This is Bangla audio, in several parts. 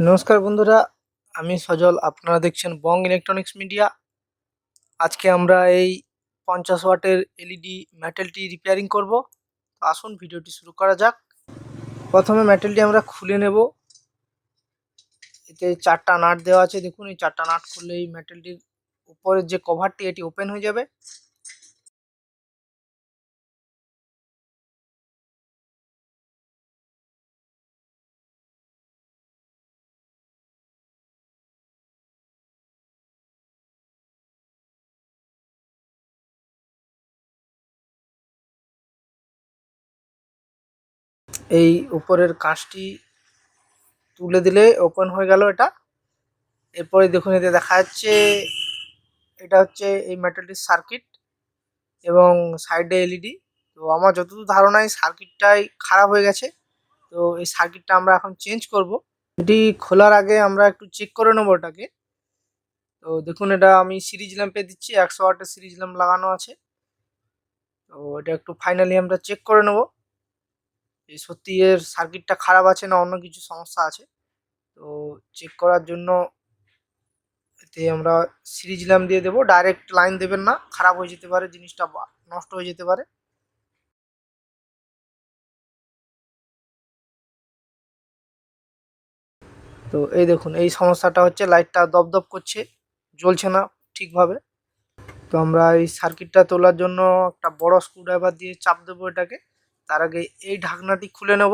নমস্কার বন্ধুরা, আমি সজল। আপনারা দেখছেন বং ইলেকট্রনিক্স মিডিয়া। আজকে আমরা এই 50 ওয়াটের এলইডি মেটালটি রিপেয়ারিং করব। তো আসুন ভিডিওটি শুরু করা যাক। প্রথমে মেটালটি আমরা খুলে নেব। এতে 4টা নাট দেওয়া আছে। দেখুন, এই 4টা নাট খুললে এই মেটালটির উপরের যে কভারটি এটি ওপেন হয়ে যাবে। এই উপরের কাঁচটি তুলে দিলে ওপেন হয়ে গেল এটা। এরপরে দেখুন, এতে দেখা যাচ্ছে এটা হচ্ছে এই মেটালটির সার্কিট এবং সাইডে এলইডি। তো আমার যতদূর ধারণা এই সার্কিটটাই খারাপ হয়ে গেছে। তো এই সার্কিটটা আমরা এখন চেঞ্জ করব। এটি খোলার আগে আমরা একটু চেক করে নেবো এটাকে। তো দেখুন, এটা আমি সিরিজ ল্যাম্পে দিচ্ছি, 100 ওয়াটের সিরিজ ল্যাম্প লাগানো আছে। তো এটা একটু ফাইনালি আমরা চেক করে নেব এই সত্যি এর সার্কিটটা খারাপ আছে না অন্য কিছু সমস্যা আছে। তো চেক করার জন্য এতে আমরা সিরিজ ল্যাম্প দিয়ে দেবো। ডাইরেক্ট লাইন দেবেন না, খারাপ হয়ে যেতে পারে জিনিসটা বা নষ্ট হয়ে যেতে পারে। তো এই দেখুন, এই সমস্যাটা হচ্ছে লাইটটা দপদপ করছে, জ্বলছে না ঠিকভাবে। তো আমরা এই সার্কিটটা তোলার জন্য একটা বড় স্ক্রুড্রাইভার দিয়ে চাপ দেবো এটাকে। তার আগে এই ঢাকনাটি খুলে নেব।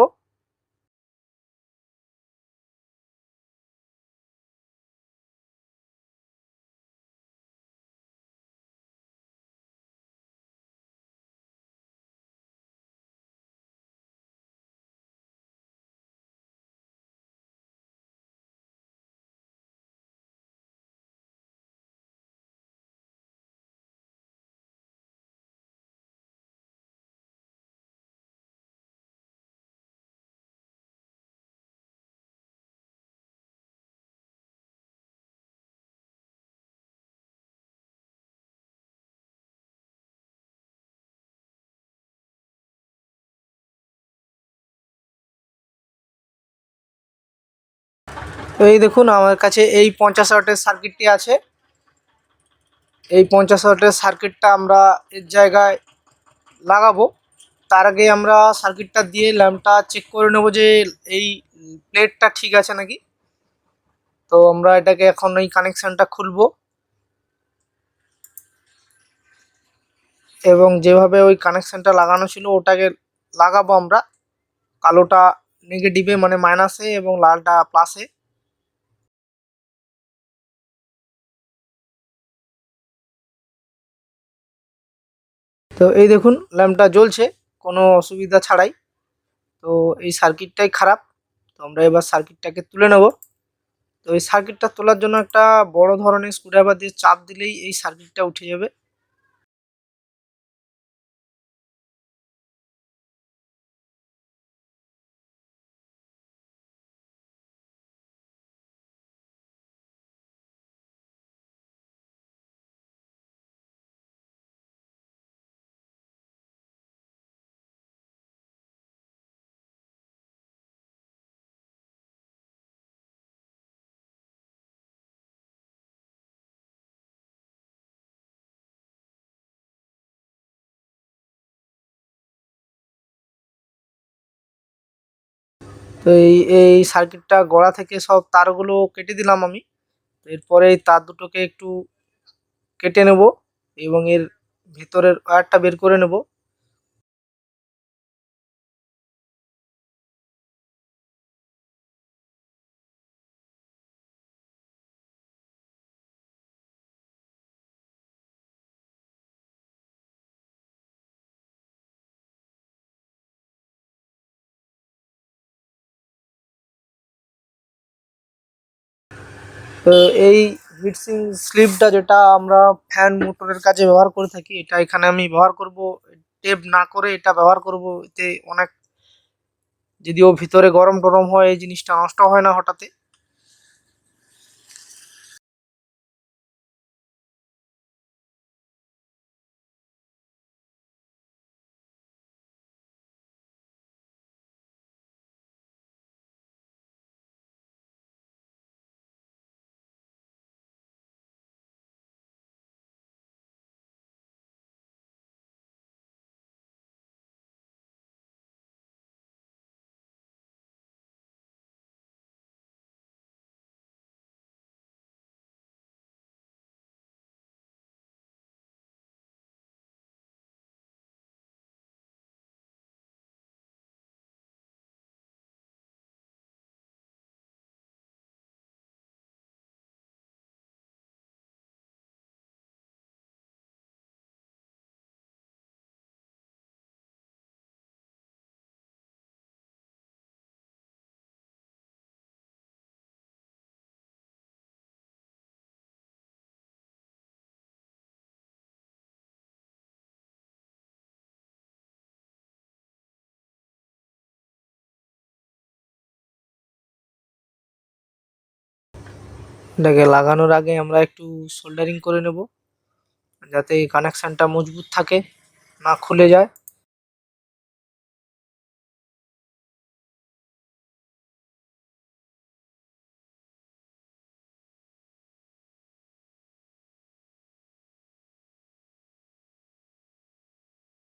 তো এই দেখুন, আমার কাছে এই 50 ওয়াটের সার্কিটটি আছে। এই 50 ওয়াটের সার্কিটটা আমরা এর জায়গায় লাগাবো। তার আগে আমরা সার্কিটটা দিয়ে ল্যাম্পটা চেক করে নেব যে এই প্লেটটা ঠিক আছে নাকি। তো আমরা এটাকে এখন এই কানেকশানটা খুলবো এবং যেভাবে ওই কানেকশানটা লাগানো ছিল ওটাকে লাগাবো আমরা। কালোটা নেগেটিভে মানে মাইনাসে এবং লালটা প্লাসে। তো এই দেখুন, ল্যাম্পটা জ্বলছে কোনো অসুবিধা ছাড়াই। তো এই সার্কিটটাই খারাপ। তো আমরা এবার সার্কিটটাকে তুলে নেব। তো এই সার্কিটটা তোলার জন্য একটা বড় ধরনের স্ক্রুড্রাইভার দিয়ে চাপ দিলেই এই সার্কিটটা উঠে যাবে। তো এই সার্কিটটা গোড়া থেকে সব তারগুলো কেটে দিলাম আমি। এরপরে এই তার দুটোকে একটু কেটে নেব এবং এর ভিতরের ওয়্যারটা বের করে নেব। তো এই হিটসিং স্লিপটা যেটা আমরা ফ্যান মোটরের কাজে ব্যবহার করে থাকি, এটা এখানে আমি ব্যবহার করব। টেপ না করে এটা ব্যবহার করব। এতে অনেক, যদিও ভিতরে গরম টরম হয় এই জিনিসটা নষ্ট হয় না হঠাৎ। এটাকে লাগানোর আগে আমরা একটু সোল্ডারিং করে নেব, যাতে কানেকশনটা মজবুত থাকে, না খুলে যায়।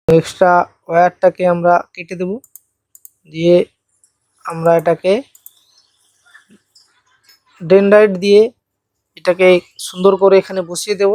এক্সট্রা ওয়্যারটাকে আমরা কেটে দেব, দিয়ে আমরা এটাকে ডেনড্রাইট দিয়ে এটাকে সুন্দর করে এখানে বসিয়ে দেব।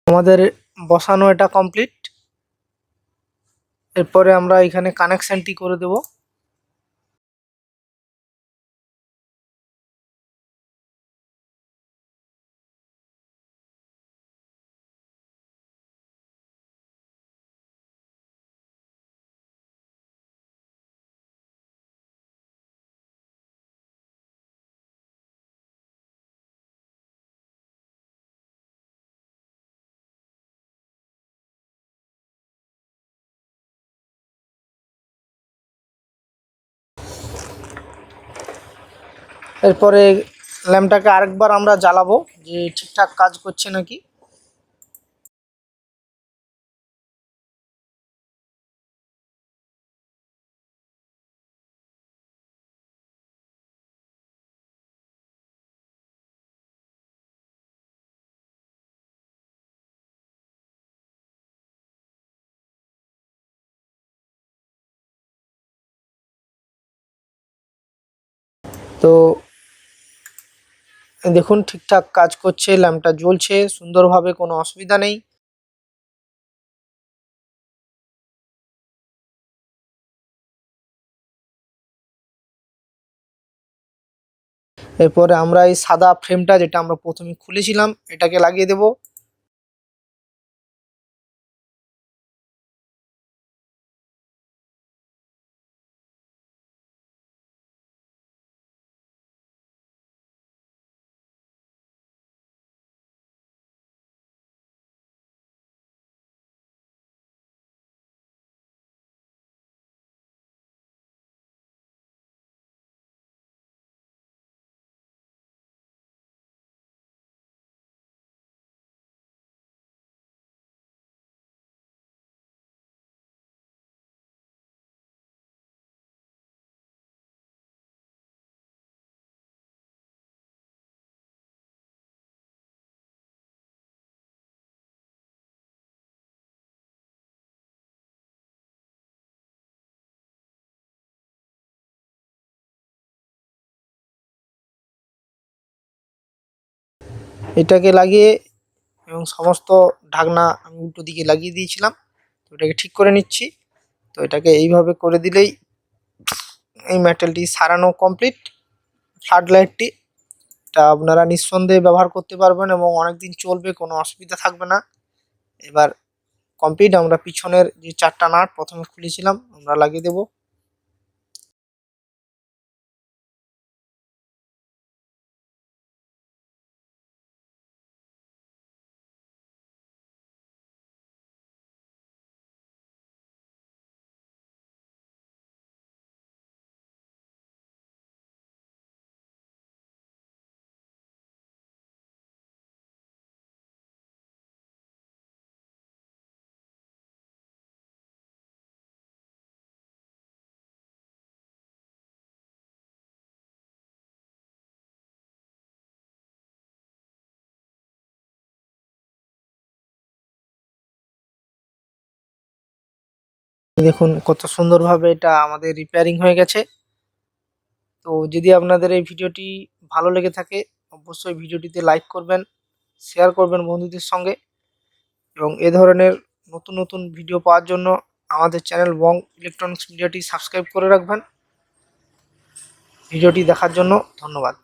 আমাদের বসানো এটা কমপ্লিট। এরপরে আমরা এখানে কানেকশনটি করে দেব। এরপরে ল্যাম্পটাকে আরেকবার আমরা জ্বালাবো, যে ঠিকঠাক কাজ করছে নাকি। তো দেখুন ঠিকঠাক কাজ করছে, ল্যাম্পটা জ্বলছে সুন্দরভাবে, কোনো অসুবিধা নেই। এরপরে আমরা এই সাদা ফ্রেমটা, যেটা আমরা প্রথমে খুলেছিলাম, এটাকে লাগিয়ে দেব। এটাকে লাগিয়ে এবং সমস্ত ঢাকনা আমি উল্টো দিকে লাগিয়ে দিয়েছিলাম, তো এটাকে ঠিক করে নিচ্ছি। তো এটাকে এইভাবে করে দিলেই এই মেটালটি সারানো কমপ্লিট। ফ্লাড লাইটটি, এটা আপনারা নিঃসন্দেহে ব্যবহার করতে পারবেন এবং অনেক দিন চলবে, কোনো অসুবিধা থাকবে না। এবার কমপ্লিট। আমরা পিছনের যে 4টা নাট প্রথমে খুলেছিলাম, আমরা লাগিয়ে দেব। দেখুন কত সুন্দরভাবে এটা আমাদের রিপেয়ারিং হয়ে গেছে। তো যদি আপনাদের এই ভিডিওটি ভালো লেগে থাকে অবশ্যই ভিডিওটিতে লাইক করবেন, শেয়ার করবেন বন্ধুদের সঙ্গে এবং এ ধরনের নতুন নতুন ভিডিও পাওয়ার জন্য আমাদের চ্যানেল বং ইলেকট্রনিক্স মিডিয়াটি সাবস্ক্রাইব করে রাখবেন। ভিডিওটি দেখার জন্য ধন্যবাদ।